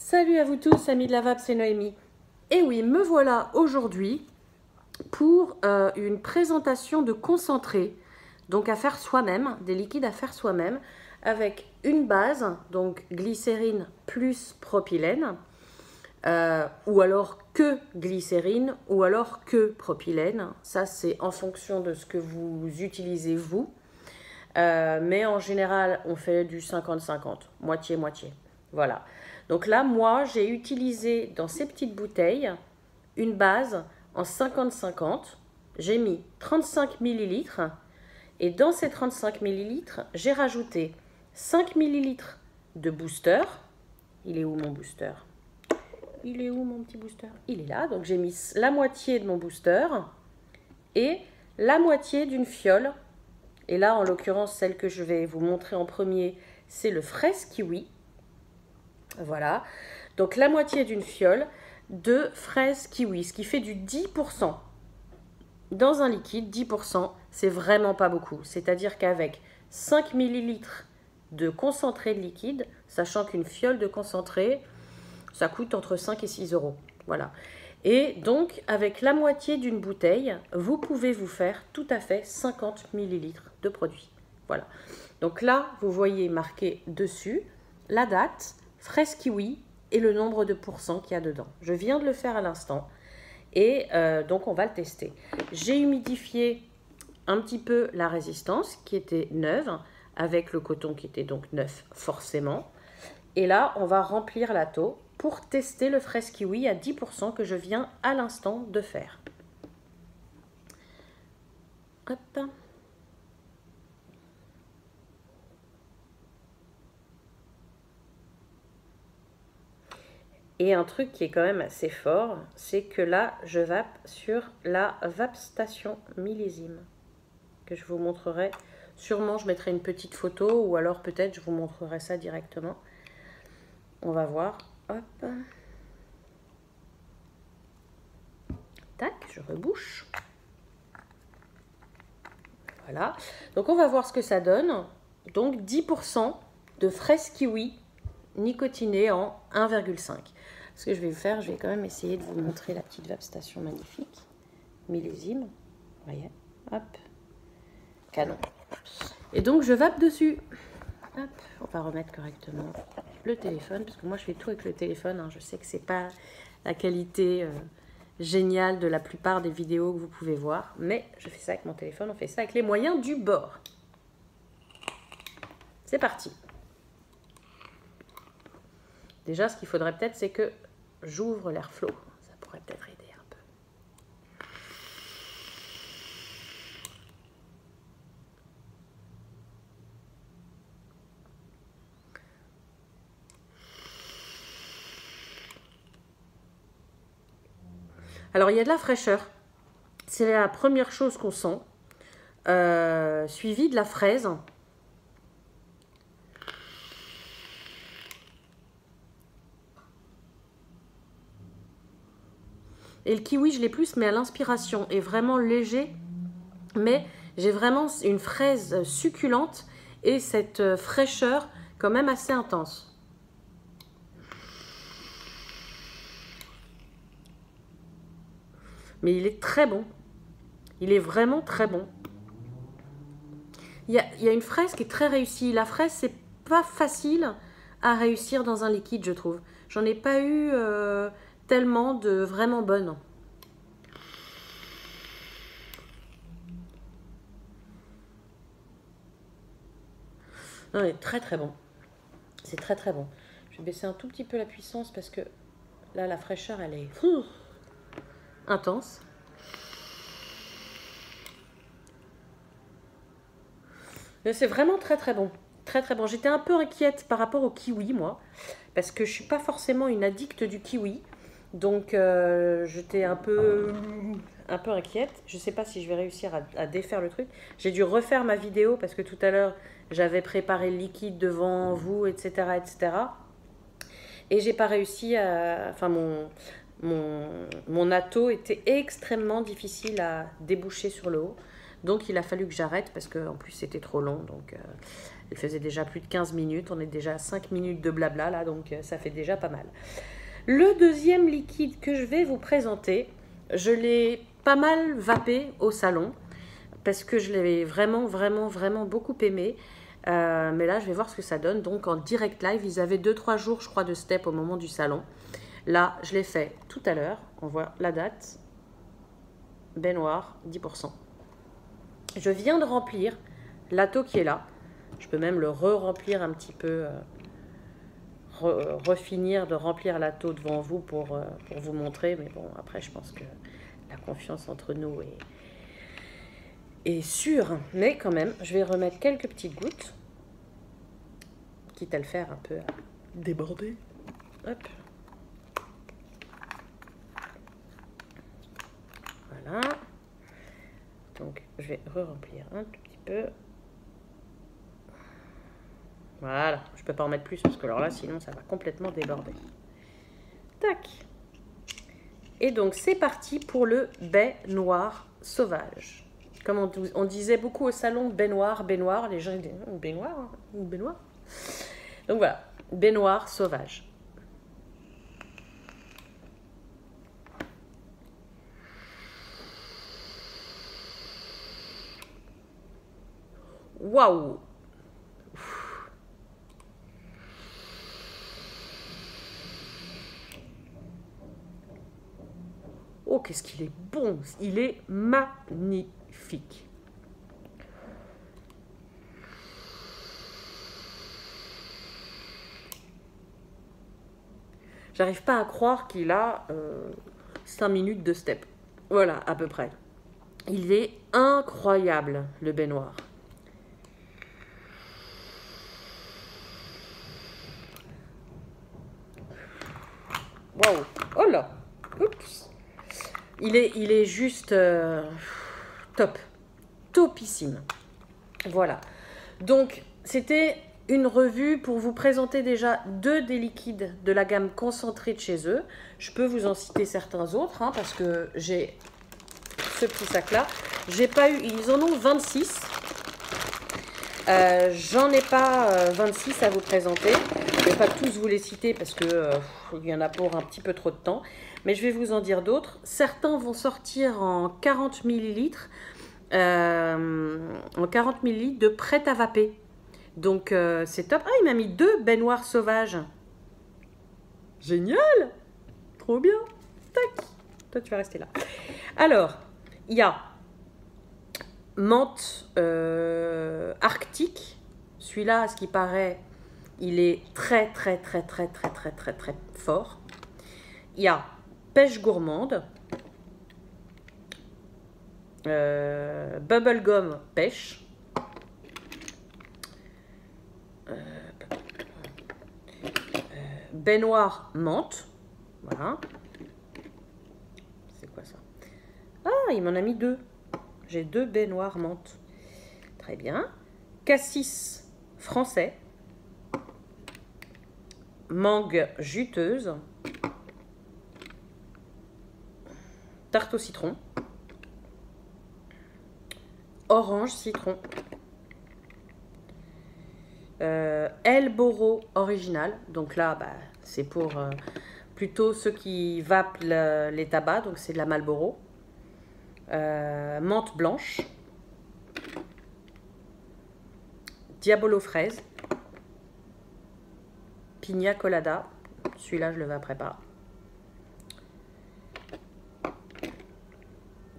Salut à vous tous, amis de la Vape, c'est Noémie. Et oui, me voilà aujourd'hui pour une présentation de concentré, donc à faire soi-même, des liquides à faire soi-même, avec une base, donc glycérine plus propylène, ou alors que glycérine, ou alors que propylène. Ça, c'est en fonction de ce que vous utilisez vous. Mais en général, on fait du 50-50, moitié-moitié. Voilà. Donc là, moi, j'ai utilisé dans ces petites bouteilles une base en 50-50. J'ai mis 35 ml. Et dans ces 35 ml, j'ai rajouté 5 ml de booster. Il est où mon booster? Il est où mon petit booster? Il est là. Donc j'ai mis la moitié de mon booster et la moitié d'une fiole. Et là, en l'occurrence, celle que je vais vous montrer en premier, c'est le fraise kiwi. Voilà. Donc la moitié d'une fiole de fraise kiwi, ce qui fait du 10%. Dans un liquide, 10%, c'est vraiment pas beaucoup. C'est-à-dire qu'avec 5 ml de concentré de liquide, sachant qu'une fiole de concentré, ça coûte entre 5 et 6 euros. Voilà. Et donc, avec la moitié d'une bouteille, vous pouvez vous faire tout à fait 50 ml de produit. Voilà. Donc là, vous voyez marqué dessus la date, fraise kiwi et le nombre de pourcents qu'il y a dedans. Je viens de le faire à l'instant et donc on va le tester. J'ai humidifié un petit peu la résistance qui était neuve avec le coton qui était donc neuf forcément. Et là, on va remplir la taux pour tester le fraise kiwi à 10% que je viens à l'instant de faire. Hop. Et un truc qui est quand même assez fort, c'est que là, je vape sur la Vape Station millésime, que je vous montrerai. Sûrement, je mettrai une petite photo, ou alors peut-être je vous montrerai ça directement. On va voir. Hop. Tac, je rebouche. Voilà. Donc, on va voir ce que ça donne. Donc, 10% de fraise kiwi nicotinée en 1,5. Ce que je vais faire, je vais quand même essayer de vous montrer la petite Vape Station magnifique. Millésime. Vous voyez. Hop. Canon. Et donc, je vape dessus. Hop. On va remettre correctement le téléphone, parce que moi, je fais tout avec le téléphone. Hein. Je sais que c'est pas la qualité géniale de la plupart des vidéos que vous pouvez voir, mais je fais ça avec mon téléphone. On fait ça avec les moyens du bord. C'est parti. Déjà, ce qu'il faudrait peut-être, c'est que j'ouvre l'airflow. Ça pourrait peut-être aider un peu. Alors, il y a de la fraîcheur. C'est la première chose qu'on sent. Suivi de la fraise. Et le kiwi, je l'ai plus, mais à l'inspiration, est vraiment léger. Mais j'ai vraiment une fraise succulente et cette fraîcheur quand même assez intense. Mais il est très bon. Il est vraiment très bon. Il y a une fraise qui est très réussie. La fraise, c'est pas facile à réussir dans un liquide, je trouve. J'en ai pas eu tellement de vraiment bonnes. Non, il est très très bon. C'est très très bon. Je vais baisser un tout petit peu la puissance parce que là, la fraîcheur, elle est intense. C'est vraiment très très bon. Très très bon. J'étais un peu inquiète par rapport au kiwi, moi, parce que je suis pas forcément une addicte du kiwi. Donc j'étais un peu inquiète. Je sais pas si je vais réussir à défaire le truc. J'ai dû refaire ma vidéo parce que tout à l'heure, j'avais préparé le liquide devant vous, etc. etc. Et j'ai pas réussi à... Enfin, mon atto était extrêmement difficile à déboucher sur le haut. Donc, il a fallu que j'arrête parce qu'en plus, c'était trop long. Donc, Elle faisait déjà plus de 15 minutes. On est déjà à 5 minutes de blabla là, donc ça fait déjà pas mal. Le deuxième liquide que je vais vous présenter, je l'ai pas mal vapé au salon parce que je l'avais vraiment beaucoup aimé. Mais là, je vais voir ce que ça donne. Donc, en direct live, ils avaient 2-3 jours, je crois, de step au moment du salon. Là, je l'ai fait tout à l'heure. On voit la date. Baignoire, 10%. Je viens de remplir l'atto qui est là. Je peux même le re-remplir un petit peu, refinir de remplir l'atto devant vous pour vous montrer. Mais bon, après, je pense que la confiance entre nous est sûre. Mais quand même, je vais remettre quelques petites gouttes. Quitte à le faire un peu déborder. Hop. Voilà. Donc, je vais re-remplir un tout petit peu. Voilà. Je ne peux pas en mettre plus parce que alors là, sinon, ça va complètement déborder. Tac. Et donc, c'est parti pour le baignoire sauvage. Comme on disait beaucoup au salon, baignoire. Les gens disaient, baignoire. Donc voilà, baignoire sauvage. Waouh! Oh, qu'est-ce qu'il est bon! Il est magnifique. J'arrive pas à croire qu'il a 5 minutes de step. Voilà, à peu près. Il est incroyable, le baignoire. Waouh! Oh là! Oups! Il est juste top. Topissime. Voilà. Donc, c'était une revue pour vous présenter déjà 2 des liquides de la gamme concentrée de chez eux. Je peux vous en citer certains autres, hein, parce que j'ai ce petit sac-là. J'ai pas eu, ils en ont 26. J'en ai pas 26 à vous présenter. Je vais pas tous vous les citer parce que il y en a pour un petit peu trop de temps. Mais je vais vous en dire d'autres. Certains vont sortir en 40 ml. En 40 ml de prêt à vaper. Donc, c'est top. Ah, il m'a mis 2 baignoires sauvages. Génial! Trop bien. Tac. Toi, tu vas rester là. Alors, il y a menthe arctique. Celui-là, à ce qui paraît, il est très fort. Il y a pêche gourmande. Bubblegum pêche. Baignoire menthe. Voilà. C'est quoi ça? Ah, il m'en a mis 2. J'ai 2 baignoires menthe. Très bien. Cassis français. Mangue juteuse. Tarte au citron. Orange citron. Elboro original. Donc là, bah, c'est pour plutôt ceux qui vapent les tabacs. Donc c'est de la Marlboro. Menthe blanche. Diabolo fraise. Pina colada. Celui-là, je le vaperai pas.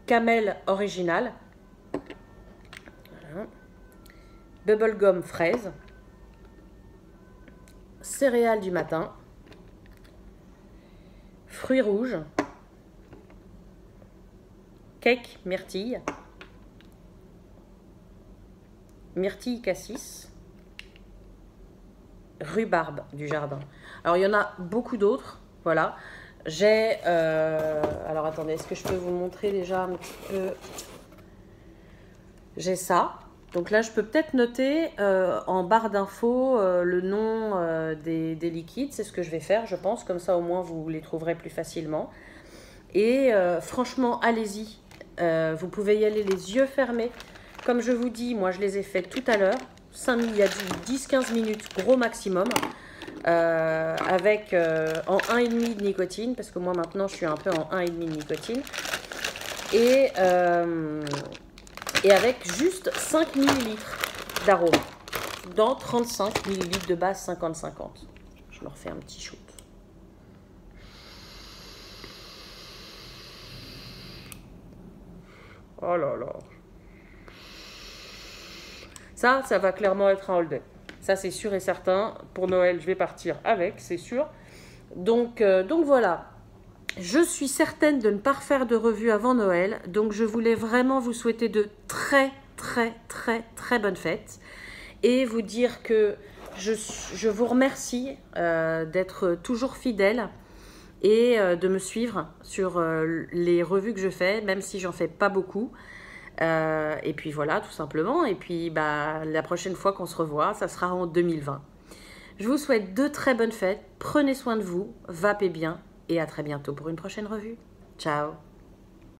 Camel original. Voilà. Bubblegum fraise. Céréales du matin. Fruits rouges. Cake myrtille. Myrtille cassis. Rhubarbe du jardin. Alors, il y en a beaucoup d'autres. Voilà. J'ai... alors, attendez, est-ce que je peux vous montrer déjà un petit peu? J'ai ça. Donc là, je peux peut-être noter en barre d'infos le nom des liquides. C'est ce que je vais faire, je pense. Comme ça, au moins, vous les trouverez plus facilement. Et franchement, allez-y. Vous pouvez y aller les yeux fermés. Comme je vous dis, moi, je les ai faits tout à l'heure. il y a 10-15 minutes, gros maximum. Avec en 1,5 de nicotine, parce que moi maintenant je suis un peu en 1,5 de nicotine. Et avec juste 5 ml d'arôme dans 35 ml de base 50-50. Je me refais un petit shoot. Oh là là. Ça va clairement être un hold-up. Ça, c'est sûr et certain. Pour Noël, je vais partir avec, c'est sûr. Donc voilà. Je suis certaine de ne pas refaire de revue avant Noël. Donc, je voulais vraiment vous souhaiter de très, très, très, très bonnes fêtes. Et vous dire que je vous remercie d'être toujours fidèle et de me suivre sur les revues que je fais, même si j'en fais pas beaucoup. Et puis voilà, tout simplement. Et puis la prochaine fois qu'on se revoit, ça sera en 2020. Je vous souhaite de très bonnes fêtes. Prenez soin de vous, vapez bien et à très bientôt pour une prochaine revue. Ciao!